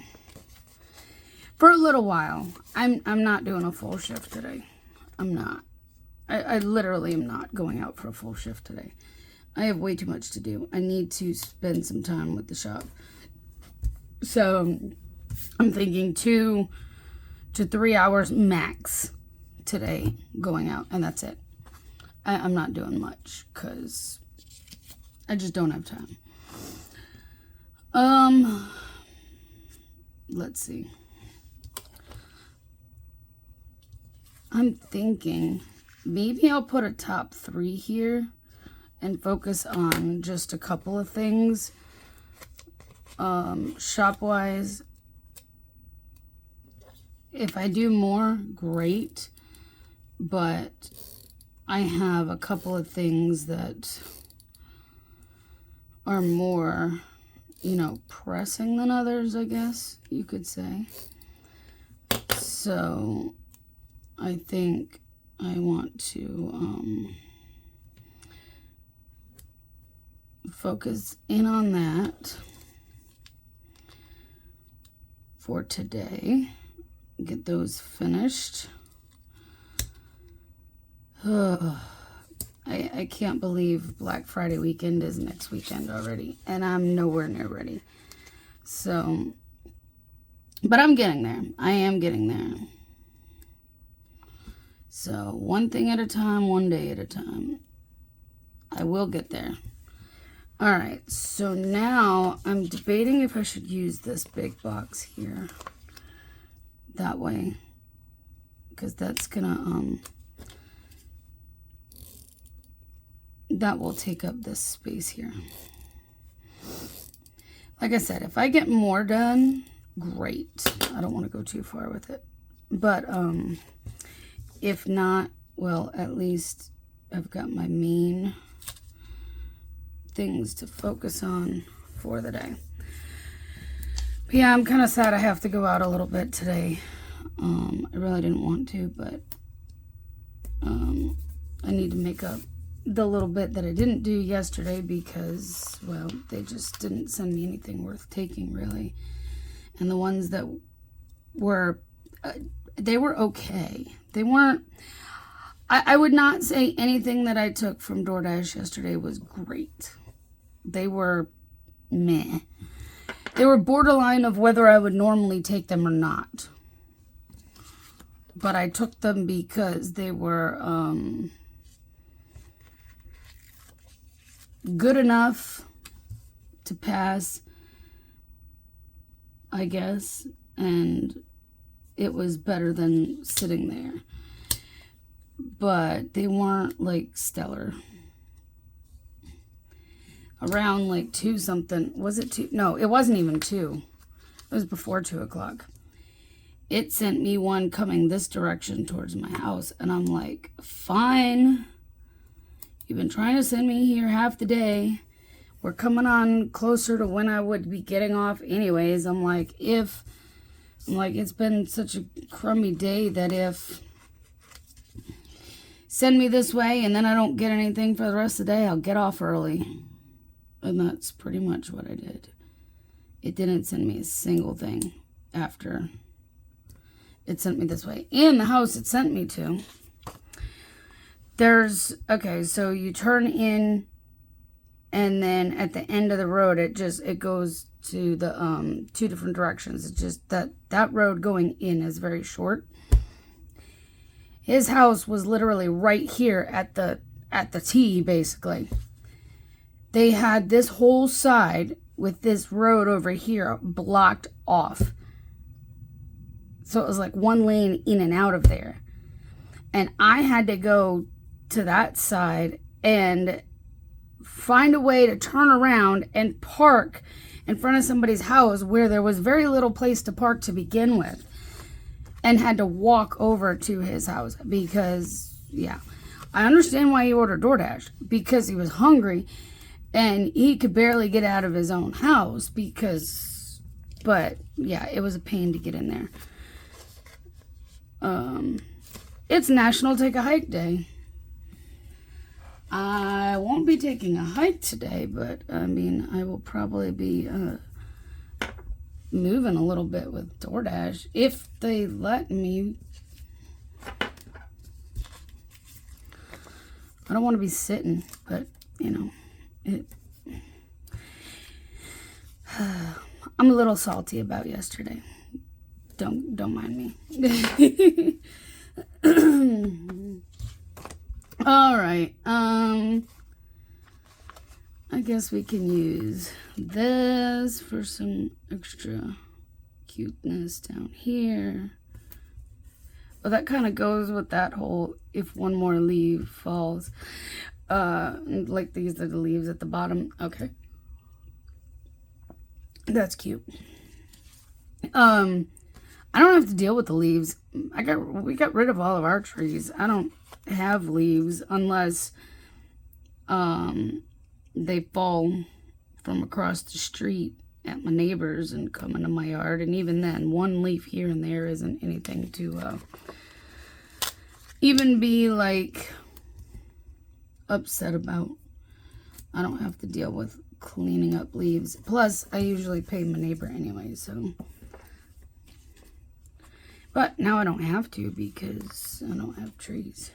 For a little while. I'm not doing a full shift today. I'm not. I literally am not going out for a full shift today. I have way too much to do. I need to spend some time with the shop. So I'm thinking 2 to 3 hours max today going out, and that's it. I'm not doing much because I just don't have time. Let's see. I'm thinking maybe I'll put a top 3 here and focus on just a couple of things. Shop-wise, if I do more, great. But I have a couple of things that are more, pressing than others, I guess you could say. So I think I want to focus in on that for today. Get those finished. I can't believe Black Friday weekend is next weekend already, and I'm nowhere near ready. So, but I'm getting there. I am getting there. So, one thing at a time, one day at a time. I will get there. All right, so now I'm debating if I should use this big box here. That way. Because that's gonna, that will take up this space here. Like I said, if I get more done, great. I don't want to go too far with it. But if not, well, at least I've got my main things to focus on for the day. But yeah, I'm kind of sad I have to go out a little bit today. I really didn't want to, but I need to make up the little bit that I didn't do yesterday because, well, they just didn't send me anything worth taking, really. And the ones that were, they were okay. They weren't, I would not say anything that I took from DoorDash yesterday was great. They were meh. They were borderline of whether I would normally take them or not. But I took them because they were good enough to pass, I guess, and it was better than sitting there. But they weren't like stellar. Around like 2 something, was it 2? No, it wasn't even 2. It was before 2 o'clock. It sent me one coming this direction towards my house, and I'm like, fine. You've been trying to send me here half the day. We're coming on closer to when I would be getting off anyways. I'm like, it's been such a crummy day that if send me this way and then I don't get anything for the rest of the day, I'll get off early. And that's pretty much what I did. It didn't send me a single thing after it sent me this way. And the house it sent me to, okay, so you turn in, and then at the end of the road, it goes to the 2 different directions. It's just that road going in is very short. His house was literally right here at the T, basically. They had this whole side with this road over here blocked off. So it was like one lane in and out of there. And I had to go to that side and find a way to turn around and park in front of somebody's house where there was very little place to park to begin with. And had to walk over to his house because, yeah. I understand why he ordered DoorDash. Because he was hungry. And he could barely get out of his own house but yeah, it was a pain to get in there. It's National Take a Hike Day. I won't be taking a hike today, but I mean, I will probably be moving a little bit with DoorDash if they let me. I don't want to be sitting, but I'm a little salty about yesterday. Don't mind me. All right. I guess we can use this for some extra cuteness down here. Well, that kind of goes with that whole if one more leaf falls. Like these are the leaves at the bottom. Okay. That's cute. I don't have to deal with the leaves. We got rid of all of our trees. I don't have leaves unless they fall from across the street at my neighbors and come into my yard. And even then, one leaf here and there isn't anything to even be like upset about. I don't have to deal with cleaning up leaves. Plus, I usually pay my neighbor anyway, so. But now I don't have to because I don't have trees.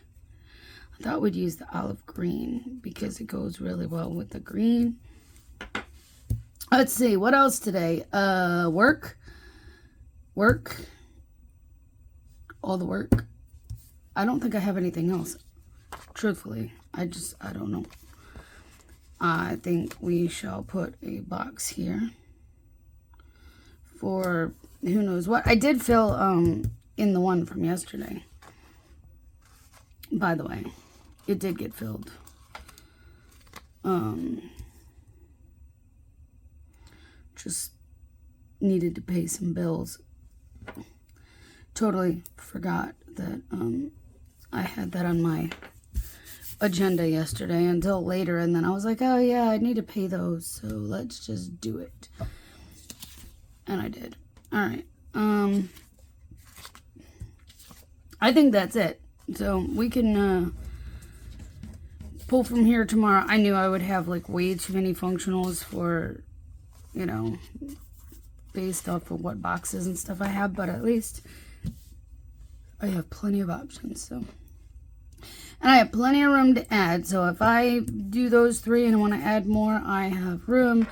I thought we'd use the olive green because it goes really well with the green. Let's see, what else today? Work. All the work. I don't think I have anything else. Truthfully, I don't know. I think we shall put a box here for who knows what. I did fill in the one from yesterday. By the way, it did get filled. Just needed to pay some bills. Totally forgot that I had that on my agenda yesterday until later, and then I was like, oh yeah, I need to pay those, so let's just do it. And I did. All right. I think that's it. So we can pull from here tomorrow. I knew I would have like way too many functionals for, you know, based off of what boxes and stuff I have, but at least I have plenty of options. So, and I have plenty of room to add. So if I do those three and I want to add more, I have room.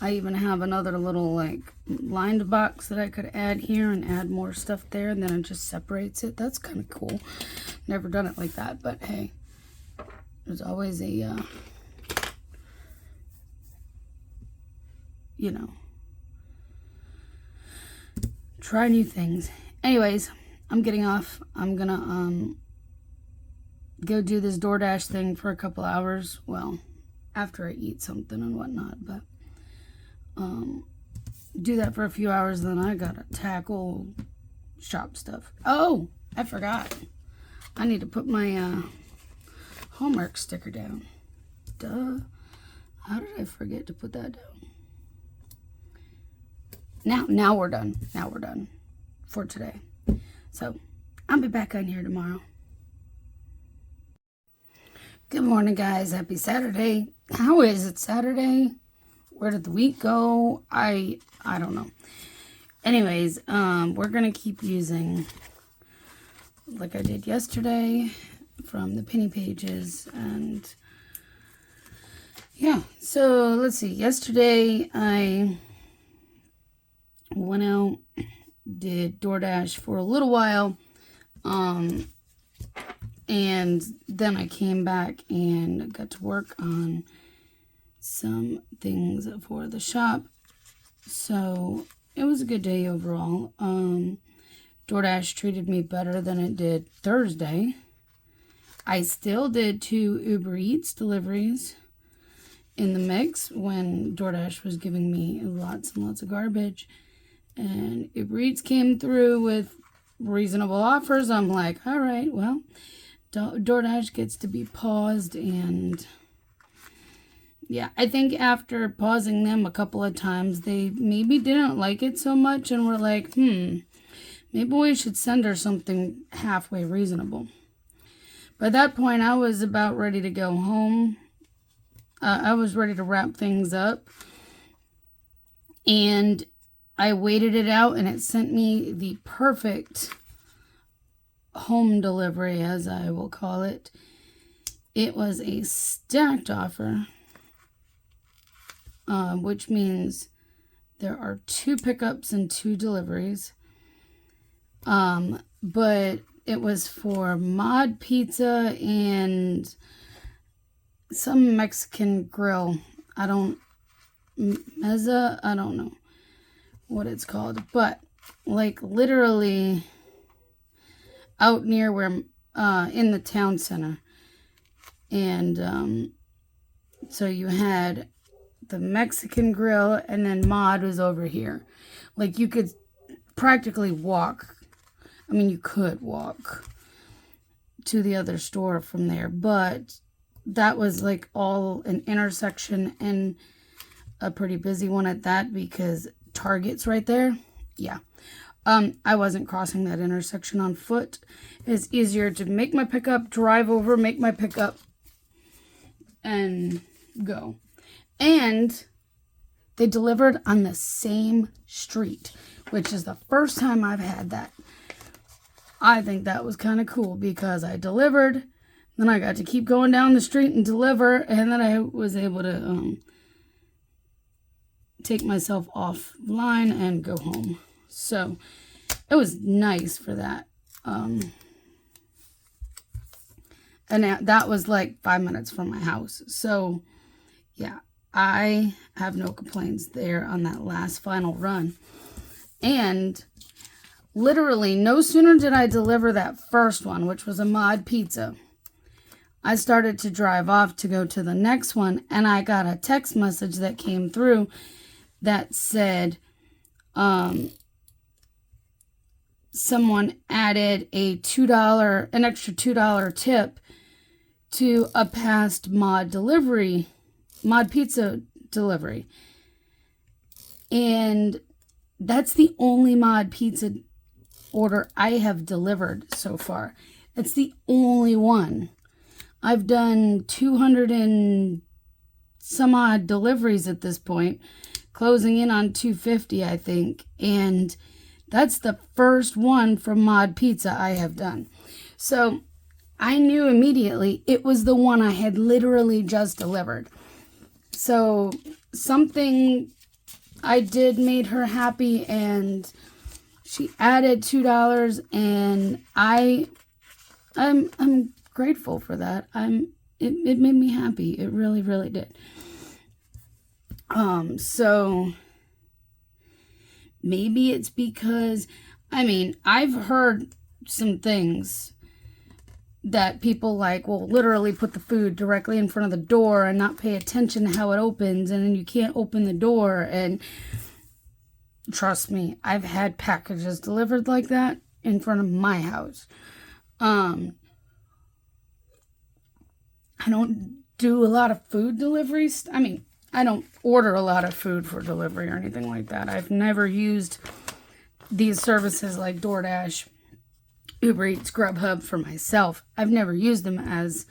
I even have another little like lined box that I could add here and add more stuff there, and then it just separates it. That's kind of cool. Never done it like that, but hey, there's always a you know, try new things. Anyways, I'm getting off. I'm gonna go do this DoorDash thing for a couple hours. Well, after I eat something and whatnot, but do that for a few hours, then I gotta tackle shop stuff. Oh, I forgot. I need to put my Hallmark sticker down. Duh. How did I forget to put that down? Now we're done. Now we're done for today. So I'll be back on here tomorrow. Good morning, guys. Happy Saturday. How is it Saturday? Where did the week go? I don't know. Anyways, we're gonna keep using like I did yesterday from the penny pages, and yeah. So let's see. Yesterday I went out, did DoorDash for a little while, and then I came back and got to work on some things for the shop. So it was a good day overall. DoorDash treated me better than it did Thursday. I still did 2 Uber Eats deliveries in the mix when DoorDash was giving me lots and lots of garbage. And Uber Eats came through with reasonable offers. I'm like, all right, well, DoorDash gets to be paused. And yeah, I think after pausing them a couple of times, they maybe didn't like it so much and were like, maybe we should send her something halfway reasonable. By that point, I was about ready to go home. I was ready to wrap things up. And I waited it out, and it sent me the perfect home delivery, as I will call it. It was a stacked offer, which means there are 2 pickups and 2 deliveries. But it was for mod pizza and some Mexican grill. I don't know what it's called, but like literally out near where in the town center. And so you had the Mexican grill, and then Mod was over here. Like, you could practically walk. I mean, you could walk to the other store from there, but that was like all an intersection, and a pretty busy one at that, because Target's right there. Yeah. I wasn't crossing that intersection on foot. It's easier to make my pickup, drive over, make my pickup, and go. And they delivered on the same street, which is the first time I've had that. I think that was kind of cool, because I delivered, then I got to keep going down the street and deliver, and then I was able to take myself offline and go home. So it was nice for that. And that was like 5 minutes from my house. So yeah, I have no complaints there on that last final run. And literally no sooner did I deliver that first one, which was a Mod pizza, I started to drive off to go to the next one, and I got a text message that came through that said, someone added an extra $2 tip to a past Mod pizza delivery. And that's the only Mod pizza order I have delivered so far. It's the only one. I've done 200 and some odd deliveries at this point, closing in on 250, I think. And that's the first one from Mod Pizza I have done. So I knew immediately it was the one I had literally just delivered. So something I did made her happy, and she added $2, and I'm grateful for that. It made me happy. It really, really did. So maybe it's because, I've heard some things that people will literally put the food directly in front of the door and not pay attention to how it opens, and then you can't open the door. And trust me, I've had packages delivered like that in front of my house. I don't do a lot of food deliveries. I don't order a lot of food for delivery or anything like that. I've never used these services like DoorDash, Uber Eats, Grubhub for myself. I've never used them as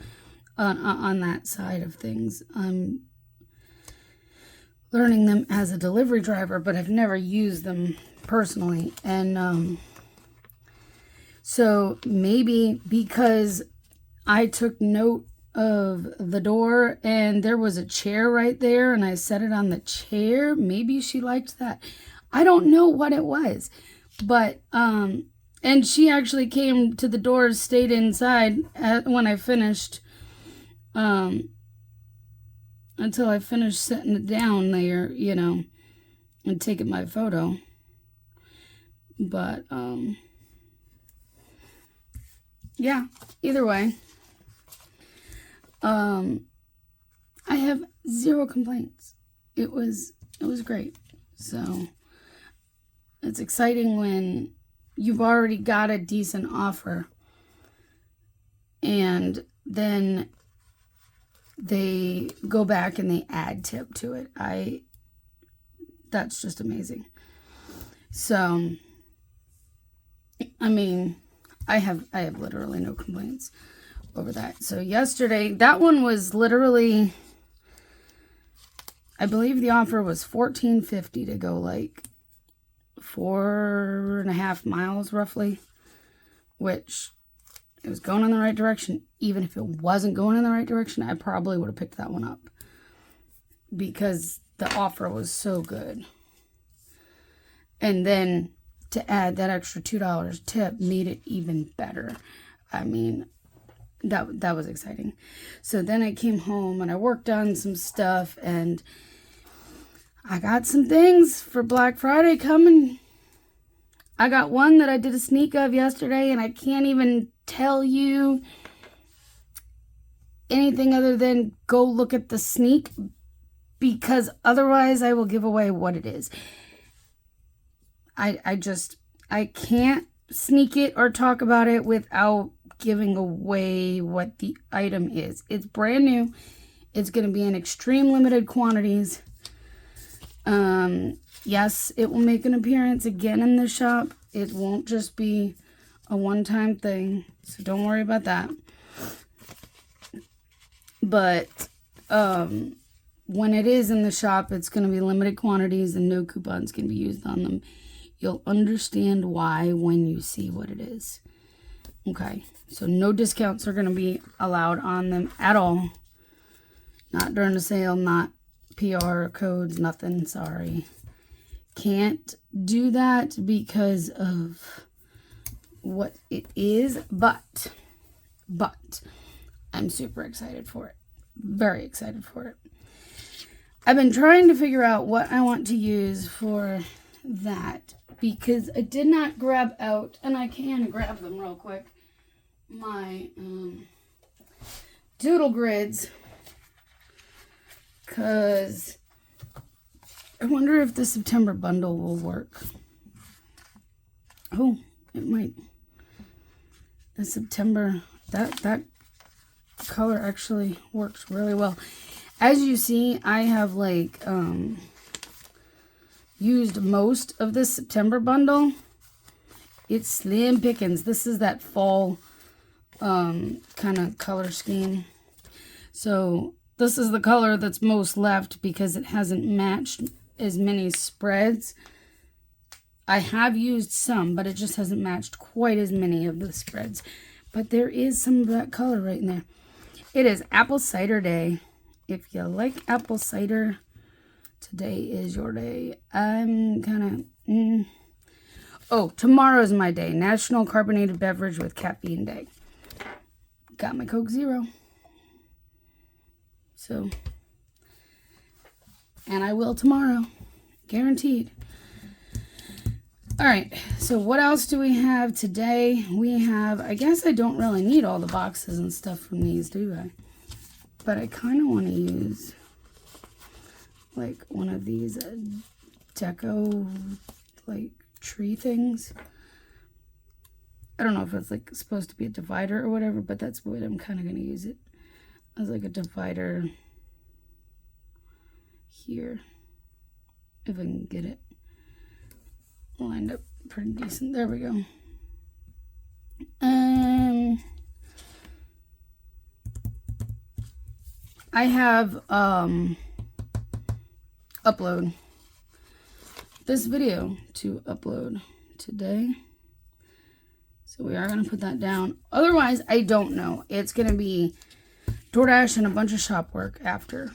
on that side of things. I'm learning them as a delivery driver, but I've never used them personally. And so maybe because I took note of the door and there was a chair right there and I set it on the chair, maybe she liked that. I don't know what it was, but and she actually came to the door, stayed inside when I finished, until I finished setting it down there, and taking my photo. But yeah, either way, I have zero complaints. It was great. So it's exciting when you've already got a decent offer and then they go back and they add tip to it. That's just amazing. So I have literally no complaints over that. So yesterday, that one was literally, I believe the offer was $14.50 to go 4.5 miles roughly, which it was going in the right direction. Even if it wasn't going in the right direction, I probably would have picked that one up because the offer was so good. And then to add that extra $2 tip made it even better. That was exciting. So then I came home and I worked on some stuff, and I got some things for Black Friday coming. I got one that I did a sneak of yesterday, and I can't even tell you anything other than go look at the sneak, because otherwise I will give away what it is. I can't sneak it or talk about it without giving away what the item is. It's brand new. It's going to be in extreme limited quantities. Yes, it will make an appearance again in the shop. It won't just be a one-time thing, so don't worry about that. But when it is in the shop, it's going to be limited quantities and no coupons can be used on them. You'll understand why when you see what it is. Okay, so no discounts are going to be allowed on them at all. Not during the sale, not PR codes, nothing, sorry. Can't do that because of what it is, but I'm super excited for it. Very excited for it. I've been trying to figure out what I want to use for that because I did not grab out, and I can grab them real quick, my doodle grids, because I wonder if the September bundle will work. Oh, it might. The September, that color actually works really well. As you see, I have like used most of this September bundle. It's slim pickings. This is that fall kind of color scheme. So this is the color that's most left because it hasn't matched as many spreads. I have used some, but it just hasn't matched quite as many of the spreads. But there is some of that color right in there. It is apple cider day. If you like apple cider, today is your day. I'm kind of... Oh, tomorrow's my day. National Carbonated Beverage with Caffeine Day. Got my Coke Zero. So, and I will tomorrow. Guaranteed. All right, so what else do we have today? We have, I guess I don't really need all the boxes and stuff from these, do I? But I kind of want to use like one of these deco like tree things. I don't know if it's like supposed to be a divider or whatever, but that's what I'm kind of going to use it as, like a divider here, if I can get it lined up pretty decent. There we go. I have upload this video to upload today, so we are going to put that down. Otherwise, I don't know. It's going to be DoorDash and a bunch of shop work after,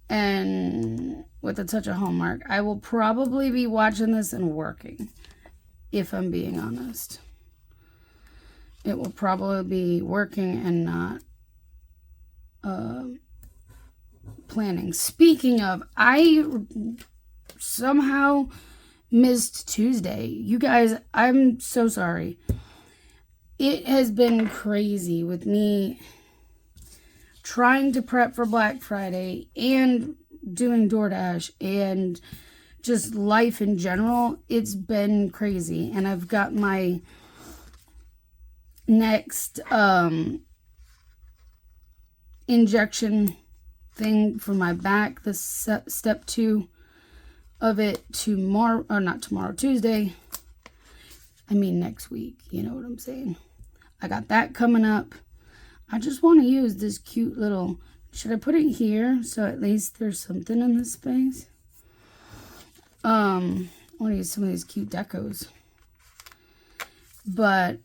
and with a touch of Hallmark. I will probably be watching this and working, if I'm being honest. It will probably be working and not planning. Speaking of, I somehow missed Tuesday. You guys, I'm so sorry. It has been crazy with me trying to prep for Black Friday and doing DoorDash and just life in general. It's been crazy, and I've got my next injection thing for my back, the step 2 of it tomorrow, or not tomorrow, Tuesday. I mean next week, you know what I'm saying. I got that coming up. I just want to use this cute little, should I put it here so at least there's something in this space? I want to use some of these cute decos. But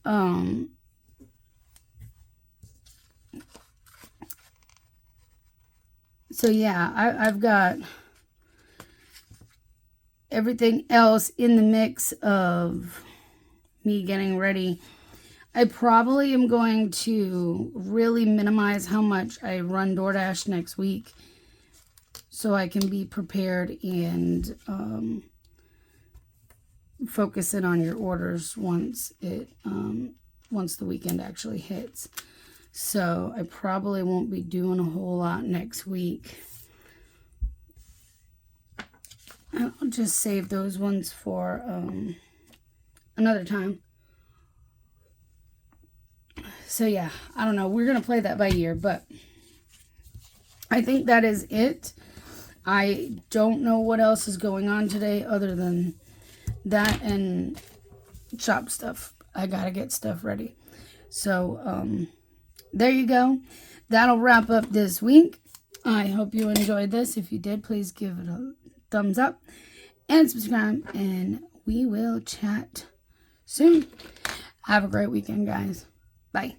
so yeah, I've got everything else in the mix of me getting ready. I probably am going to really minimize how much I run DoorDash next week so I can be prepared and focus in on your orders once the weekend actually hits. So I probably won't be doing a whole lot next week. I'll just save those ones for another time. So yeah, I don't know. We're going to play that by ear, but I think that is it. I don't know what else is going on today other than that and shop stuff. I got to get stuff ready. So there you go. That'll wrap up this week. I hope you enjoyed this. If you did, please give it a thumbs up and subscribe, and we will chat soon. Have a great weekend, guys. Bye.